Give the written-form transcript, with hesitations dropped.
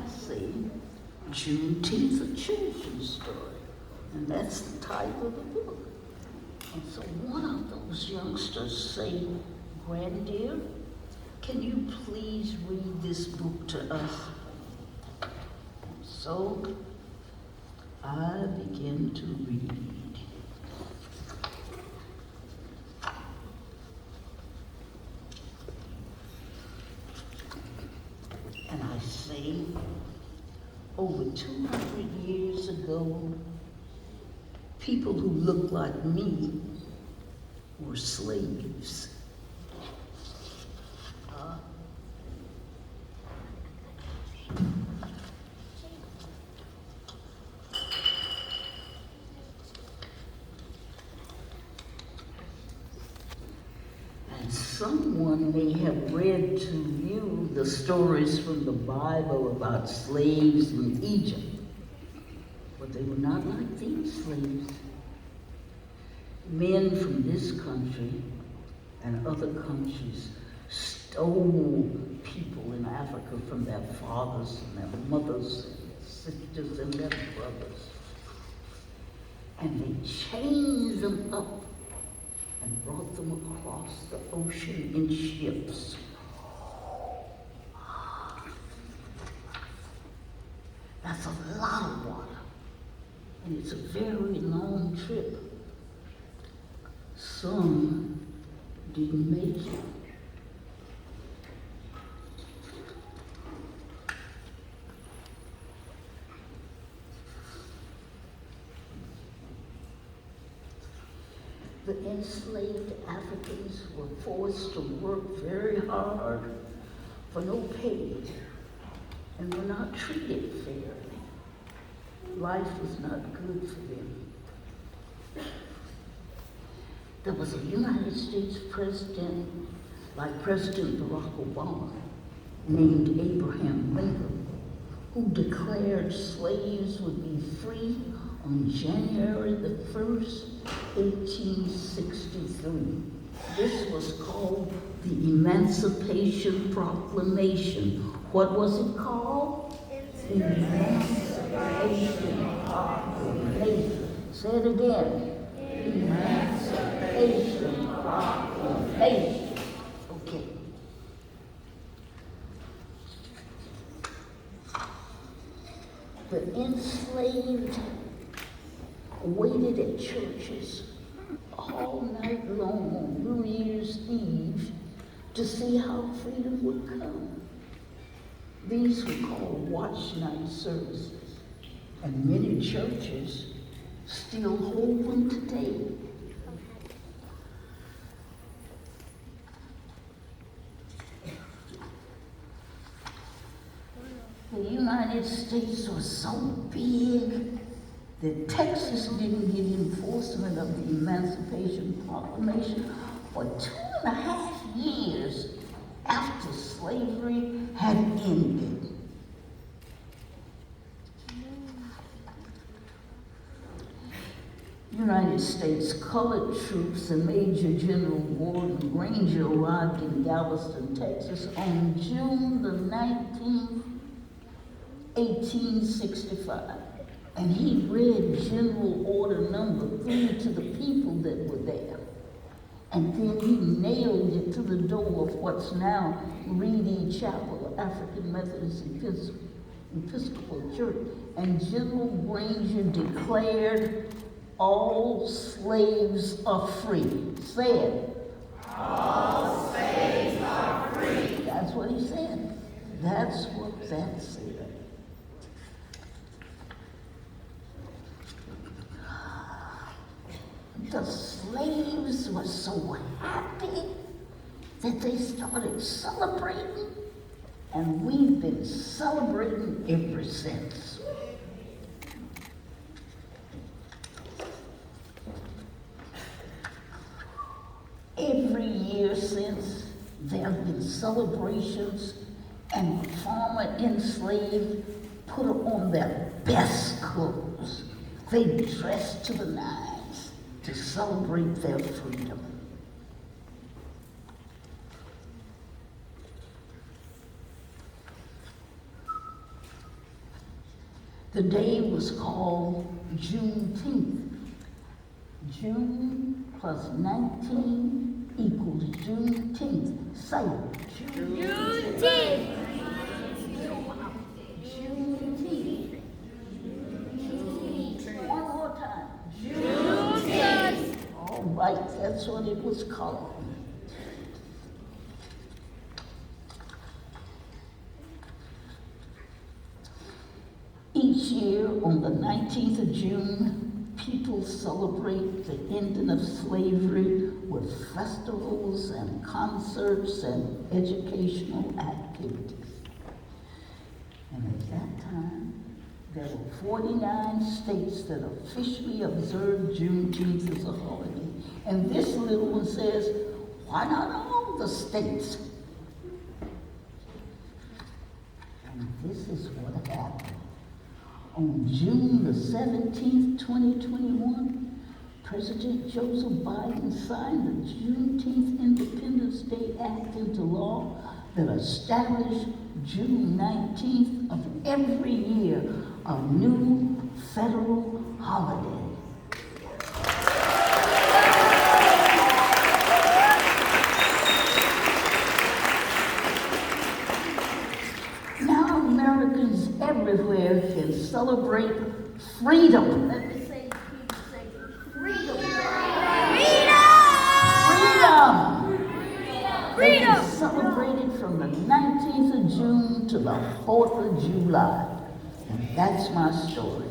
say Juneteenth, a children's story. And that's the title of the book. And so one of those youngsters say, "Granddear, can you please read this book to us?" So I begin to read. And I say, over 200 years ago, people who looked like me were slaves. And someone may have read to you the stories from the Bible about slaves in Egypt, but they were not like these slaves. Men from this country and other countries stole people in Africa from their fathers and their mothers, and sisters and their brothers. And they chained them up and brought them across the ocean in ships. That's a lot of water, and it's a very long trip. Some didn't make it. The enslaved Africans were forced to work very hard for no pay and were not treated fairly. Life was not good for them. There was a United States president, like President Barack Obama, named Abraham Lincoln, who declared slaves would be free on January the 1st, 1863. This was called the Emancipation Proclamation. What was it called? Emancipation Proclamation. Say it again. Emancipation Proclamation. Okay. The enslaved waited at churches all night long on New Year's Eve to see how freedom would come. These were called watch night services, and many churches still hold them today. The United States was so big that Texas didn't get enforcement of the Emancipation Proclamation for 2.5 years after slavery had ended. United States colored troops and Major General Gordon Granger arrived in Galveston, Texas on June the 19th, 1865. And he read General Order Number 3 to the people that were there. And then he nailed it to the door of what's now Reedy Chapel, African Methodist Episcopal Church. And General Granger declared, "All slaves are free." Say it. All slaves are free. That's what he said. That's what that said. The slaves were so happy that they started celebrating, and we've been celebrating ever since. Every year since, there have been celebrations, and the former enslaved put on their best clothes. They dressed to the nines to celebrate their freedom. The day was called Juneteenth. June plus 19 equals Juneteenth. Say it. Juneteenth. Juneteenth. One more time. Juneteenth. All right, that's what it was called. Each year on the 19th of June, people celebrate the ending of slavery with festivals and concerts and educational activities. And at that time, there were 49 states that officially observed Juneteenth as a holiday. And this little one says, why not all the states? And this is what happened. On June the 17th, 2021, President Joseph Biden signed the Juneteenth Independence Day Act into law that established June 19th of every year a new federal holiday. Now Americans everywhere can celebrate freedom. Let me say, freedom. Freedom. They celebrated from the 19th of June to the 4th of July. And that's my story.